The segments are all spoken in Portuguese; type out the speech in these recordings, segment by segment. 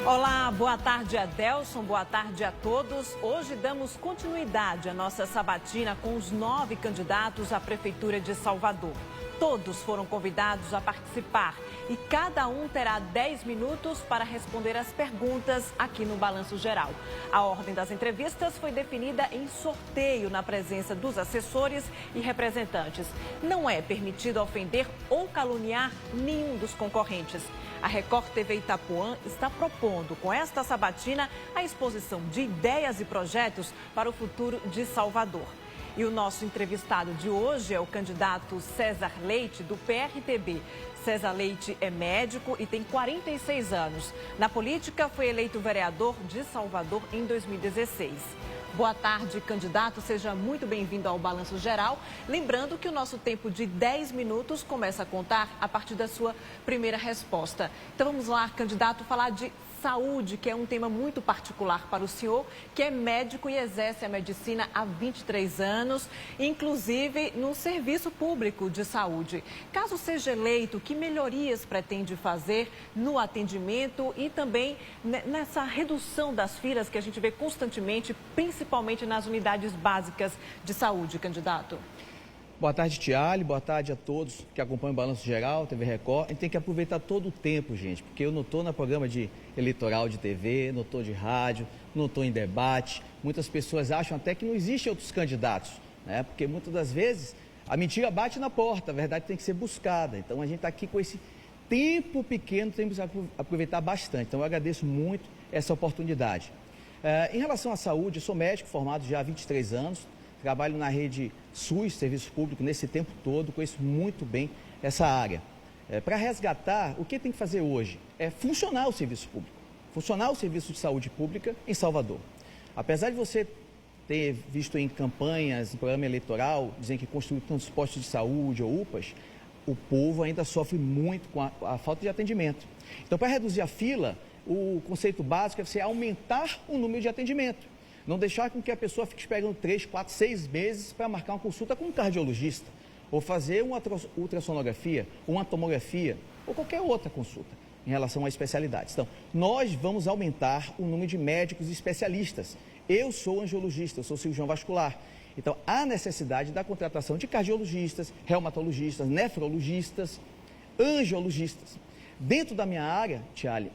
Olá, boa tarde, Adelson, boa tarde a todos. Hoje damos continuidade à nossa sabatina com os 9 candidatos à Prefeitura de Salvador. Todos foram convidados a participar e cada um terá 10 minutos para responder as perguntas aqui no Balanço Geral. A ordem das entrevistas foi definida em sorteio na presença dos assessores e representantes. Não é permitido ofender ou caluniar nenhum dos concorrentes. A Record TV Itapuã está propondo, com esta sabatina, a exposição de ideias e projetos para o futuro de Salvador. E o nosso entrevistado de hoje é o candidato César Leite, do PRTB. César Leite é médico e tem 46 anos. Na política, foi eleito vereador de Salvador em 2016. Boa tarde, candidato. Seja muito bem-vindo ao Balanço Geral. Lembrando que o nosso tempo de 10 minutos começa a contar a partir da sua primeira resposta. Então vamos lá, candidato, falar de saúde, que é um tema muito particular para o senhor, que é médico e exerce a medicina há 23 anos, inclusive no serviço público de saúde. Caso seja eleito, que melhorias pretende fazer no atendimento e também nessa redução das filas que a gente vê constantemente, principalmente nas unidades básicas de saúde, candidato? Boa tarde, Tiale. Boa tarde a todos que acompanham o Balanço Geral, TV Record. A gente tem que aproveitar todo o tempo, gente, porque eu não estou no programa de eleitoral de TV, não estou de rádio, não estou em debate. Muitas pessoas acham até que não existem outros candidatos, né? Porque muitas das vezes a mentira bate na porta, a verdade tem que ser buscada. Então a gente está aqui com esse tempo pequeno, temos que aproveitar bastante. Então eu agradeço muito essa oportunidade. Em relação à saúde, eu sou médico formado já há 23 anos. Trabalho na rede SUS, Serviço Público, nesse tempo todo, conheço muito bem essa área. Para resgatar, o que tem que fazer hoje é funcionar o serviço público, funcionar o serviço de saúde pública em Salvador. Apesar de você ter visto em campanhas, em programa eleitoral, dizendo que construiu tantos postos de saúde ou UPAs, o povo ainda sofre muito com a falta de atendimento. Então, para reduzir a fila, o conceito básico é você aumentar o número de atendimento. Não deixar com que a pessoa fique esperando 3, 4, 6 meses para marcar uma consulta com um cardiologista, ou fazer uma ultrassonografia, uma tomografia, ou qualquer outra consulta em relação a especialidades. Então, nós vamos aumentar o número de médicos e especialistas. Eu sou angiologista, eu sou cirurgião vascular. Então, há necessidade da contratação de cardiologistas, reumatologistas, nefrologistas, angiologistas. Dentro da minha área, Tiale,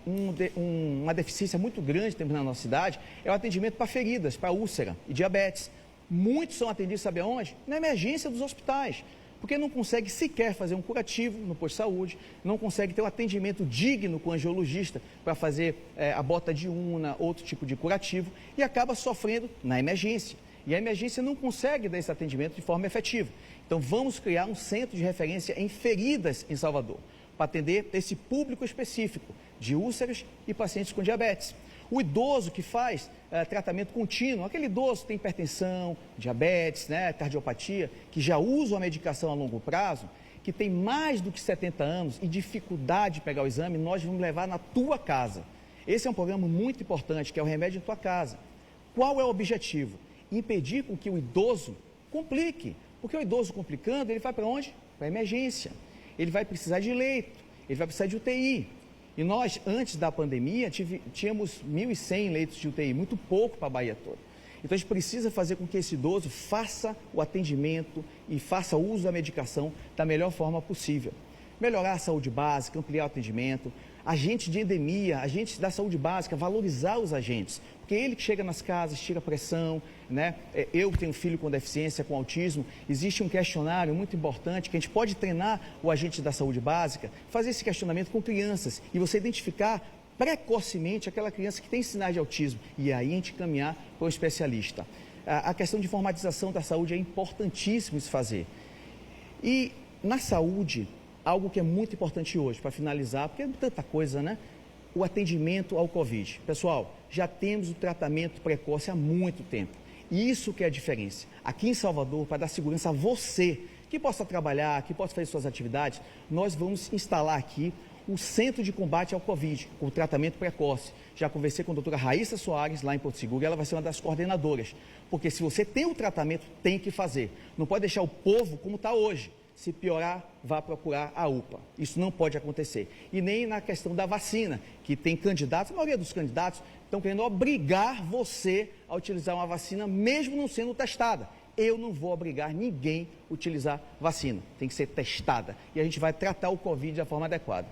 uma deficiência muito grande que temos na nossa cidade é o atendimento para feridas, para úlcera e diabetes. Muitos são atendidos, sabe aonde? Na emergência dos hospitais, porque não consegue sequer fazer um curativo no posto de saúde, não consegue ter um atendimento digno com o angiologista para fazer a bota de una, outro tipo de curativo, e acaba sofrendo na emergência. E a emergência não consegue dar esse atendimento de forma efetiva. Então, vamos criar um centro de referência em feridas em Salvador, para atender esse público específico de úlceras e pacientes com diabetes. O idoso que faz tratamento contínuo, aquele idoso que tem hipertensão, diabetes, né, cardiopatia, que já usa a medicação a longo prazo, que tem mais do que 70 anos e dificuldade de pegar o exame, nós vamos levar na tua casa. Esse é um programa muito importante, que é o Remédio em Tua Casa. Qual é o objetivo? Impedir com que o idoso complique, porque o idoso complicando, ele vai para onde? Para a emergência. Ele vai precisar de leito, ele vai precisar de UTI. E nós, antes da pandemia, tínhamos 1.100 leitos de UTI, muito pouco para a Bahia toda. Então, a gente precisa fazer com que esse idoso faça o atendimento e faça uso da medicação da melhor forma possível. Melhorar a saúde básica, ampliar o atendimento, agentes de endemia, agentes da saúde básica, valorizar os agentes, porque ele que chega nas casas, tira pressão, né? Eu tenho um filho com deficiência, com autismo, existe um questionário muito importante que a gente pode treinar o agente da saúde básica, fazer esse questionamento com crianças e você identificar precocemente aquela criança que tem sinais de autismo e aí a gente caminhar para um especialista. A questão de informatização da saúde é importantíssimo se fazer. E na saúde, algo que é muito importante hoje, para finalizar, porque é tanta coisa, né? O atendimento ao Covid. Pessoal, já temos o tratamento precoce há muito tempo. E isso que é a diferença. Aqui em Salvador, para dar segurança a você, que possa trabalhar, que possa fazer suas atividades, nós vamos instalar aqui o Centro de Combate ao Covid, com o tratamento precoce. Já conversei com a doutora Raíssa Soares, lá em Porto Seguro, e ela vai ser uma das coordenadoras. Porque se você tem o tratamento, tem que fazer. Não pode deixar o povo como está hoje, se piorar, vá procurar a UPA. Isso não pode acontecer. E nem na questão da vacina, que tem candidatos, a maioria dos candidatos estão querendo obrigar você a utilizar uma vacina, mesmo não sendo testada. Eu não vou obrigar ninguém a utilizar vacina. Tem que ser testada. E a gente vai tratar o Covid da forma adequada.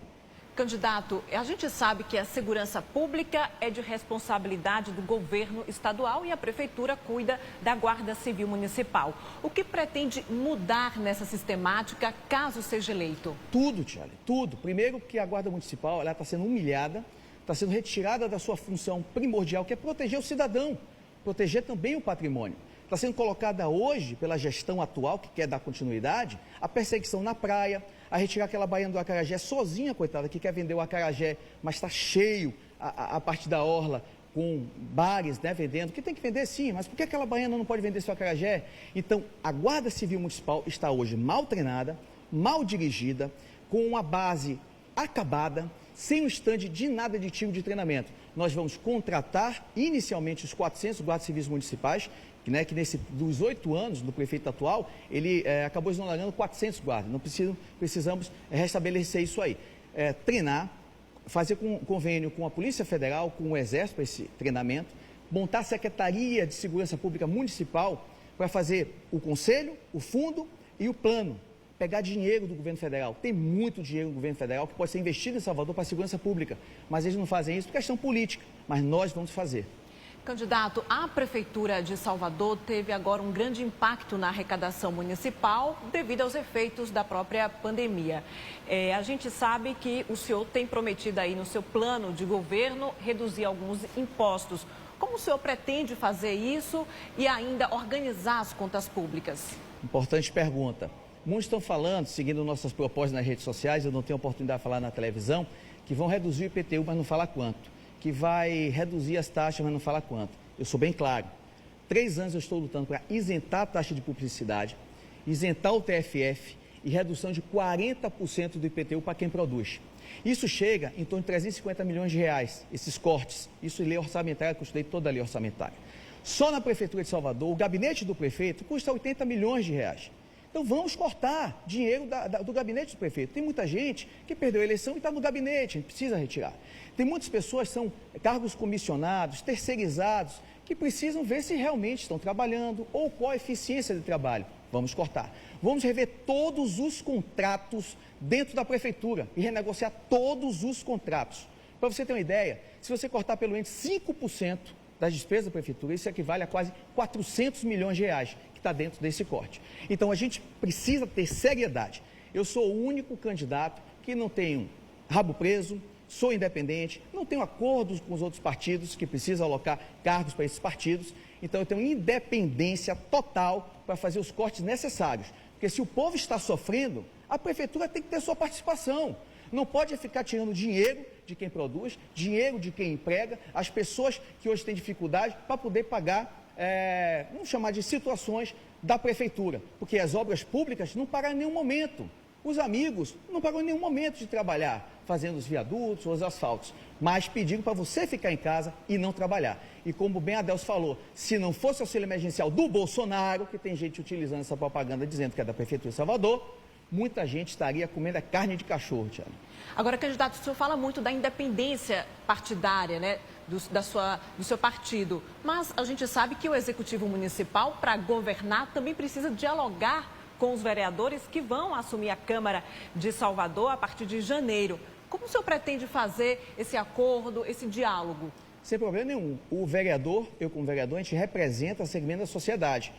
Candidato, a gente sabe que a segurança pública é de responsabilidade do governo estadual e a prefeitura cuida da Guarda Civil Municipal. O que pretende mudar nessa sistemática caso seja eleito? Tudo, Tiago, tudo. Primeiro que a Guarda Municipal está sendo humilhada, está sendo retirada da sua função primordial, que é proteger o cidadão, proteger também o patrimônio. Está sendo colocada hoje, pela gestão atual, que quer dar continuidade, a perseguição na praia, a retirar aquela baiana do acarajé sozinha, coitada, que quer vender o acarajé, mas está cheio a parte da orla com bares, né, vendendo, que tem que vender sim, mas por que aquela baiana não pode vender seu acarajé? Então, a Guarda Civil Municipal está hoje mal treinada, mal dirigida, com uma base acabada, sem um estande de nada de tipo de treinamento. Nós vamos contratar inicialmente os 400 guardas civis municipais, que dos 8 anos do prefeito atual, ele acabou exonerando 400 guardas. Não precisamos restabelecer isso aí. Treinar, fazer convênio com a Polícia Federal, com o Exército para esse treinamento, montar a Secretaria de Segurança Pública Municipal para fazer o conselho, o fundo e o plano. Pegar dinheiro do governo federal. Tem muito dinheiro do governo federal que pode ser investido em Salvador para a segurança pública, mas eles não fazem isso por questão política, mas nós vamos fazer. Candidato, a Prefeitura de Salvador teve agora um grande impacto na arrecadação municipal devido aos efeitos da própria pandemia. A gente sabe que o senhor tem prometido aí no seu plano de governo reduzir alguns impostos. Como o senhor pretende fazer isso e ainda organizar as contas públicas? Importante pergunta. Muitos estão falando, seguindo nossas propostas nas redes sociais, eu não tenho oportunidade de falar na televisão, que vão reduzir o IPTU, mas não fala quanto. Que vai reduzir as taxas, mas não fala quanto. Eu sou bem claro. 3 anos eu estou lutando para isentar a taxa de publicidade, isentar o TFF e redução de 40% do IPTU para quem produz. Isso chega em torno de 350 milhões de reais, esses cortes. Isso em lei orçamentária, que eu estudei toda a lei orçamentária. Só na Prefeitura de Salvador, o gabinete do prefeito custa 80 milhões de reais. Então vamos cortar dinheiro do gabinete do prefeito. Tem muita gente que perdeu a eleição e está no gabinete, a gente precisa retirar. Tem muitas pessoas que são cargos comissionados, terceirizados, que precisam ver se realmente estão trabalhando ou qual a eficiência de trabalho. Vamos cortar. Vamos rever todos os contratos dentro da prefeitura e renegociar todos os contratos. Para você ter uma ideia, se você cortar pelo menos 5% das despesas da prefeitura, isso equivale a quase 400 milhões de reais que está dentro desse corte. Então, a gente precisa ter seriedade. Eu sou o único candidato que não tenho rabo preso, sou independente, não tenho acordos com os outros partidos que precisam alocar cargos para esses partidos. Então, eu tenho independência total para fazer os cortes necessários. Porque se o povo está sofrendo, a prefeitura tem que ter sua participação. Não pode ficar tirando dinheiro de quem produz, dinheiro de quem emprega, as pessoas que hoje têm dificuldade para poder pagar, vamos chamar de situações da prefeitura, porque as obras públicas não pararam em nenhum momento. Os amigos não pararam em nenhum momento de trabalhar, fazendo os viadutos ou os asfaltos, mas pediram para você ficar em casa e não trabalhar. E como bem a Adelso falou, se não fosse o auxílio emergencial do Bolsonaro, que tem gente utilizando essa propaganda dizendo que é da Prefeitura de Salvador, muita gente estaria comendo carne de cachorro, Tiago. Agora, candidato, o senhor fala muito da independência partidária, né, do seu partido, mas a gente sabe que o Executivo Municipal, para governar, também precisa dialogar com os vereadores que vão assumir a Câmara de Salvador a partir de janeiro. Como o senhor pretende fazer esse acordo, esse diálogo? Sem problema nenhum. O vereador, eu como vereador, a gente representa o segmento da sociedade.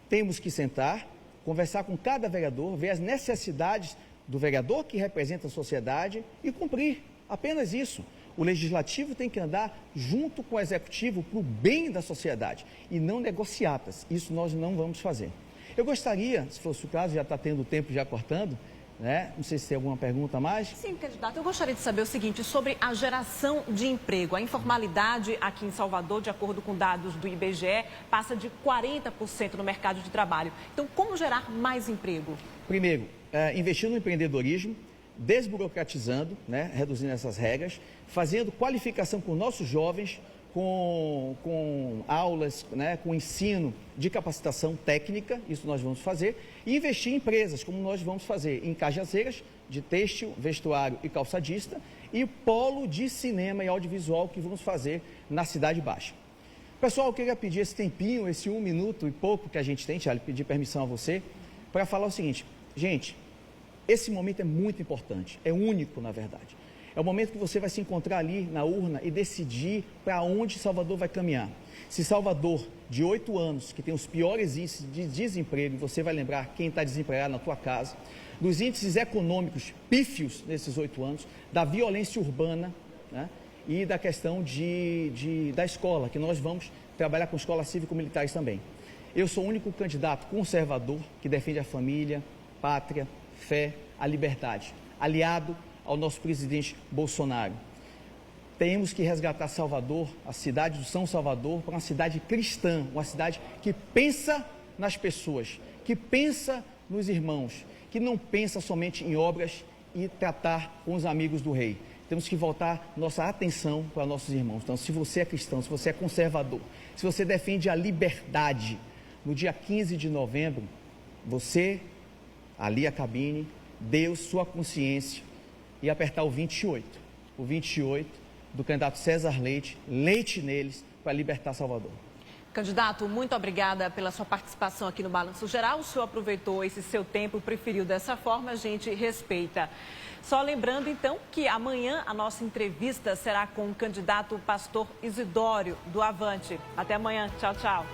Temos que sentar, conversar com cada vereador, ver as necessidades do vereador que representa a sociedade e cumprir. Apenas isso. O legislativo tem que andar junto com o executivo para o bem da sociedade e não negociatas. Isso nós não vamos fazer. Eu gostaria, se fosse o caso, já está tendo tempo já cortando, né? Não sei se tem alguma pergunta a mais. Sim, candidato, eu gostaria de saber o seguinte, sobre a geração de emprego. A informalidade aqui em Salvador, de acordo com dados do IBGE, passa de 40% no mercado de trabalho. Então, como gerar mais emprego? Primeiro, investir no empreendedorismo, desburocratizando, né? Reduzindo essas regras, fazendo qualificação com nossos jovens, com aulas, né, com ensino de capacitação técnica, isso nós vamos fazer, e investir em empresas, como nós vamos fazer em Cajazeiras, de têxtil, vestuário e calçadista, e polo de cinema e audiovisual que vamos fazer na Cidade Baixa. Pessoal, eu queria pedir esse tempinho, esse 1 minuto e pouco que a gente tem, Thiago, pedir permissão a você, para falar o seguinte: gente, esse momento é muito importante, é único na verdade. É o momento que você vai se encontrar ali na urna e decidir para onde Salvador vai caminhar. Se Salvador, de 8 anos, que tem os piores índices de desemprego, você vai lembrar quem está desempregado na tua casa, dos índices econômicos pífios nesses 8 anos, da violência urbana, né, e da questão da escola, que nós vamos trabalhar com escolas cívico-militares também. Eu sou o único candidato conservador que defende a família, pátria, fé, a liberdade, aliado ao nosso presidente Bolsonaro. Temos que resgatar Salvador, a cidade do São Salvador, para uma cidade cristã, uma cidade que pensa nas pessoas, que pensa nos irmãos, que não pensa somente em obras e tratar com os amigos do rei. Temos que voltar nossa atenção para nossos irmãos. Então, se você é cristão, se você é conservador, se você defende a liberdade, no dia 15 de novembro, você, ali a cabine, Deus, sua consciência, e apertar o 28 do candidato César Leite, leite neles, para libertar Salvador. Candidato, muito obrigada pela sua participação aqui no Balanço Geral. O senhor aproveitou esse seu tempo, preferiu dessa forma, a gente respeita. Só lembrando, então, que amanhã a nossa entrevista será com o candidato pastor Isidório, do Avante. Até amanhã. Tchau, tchau.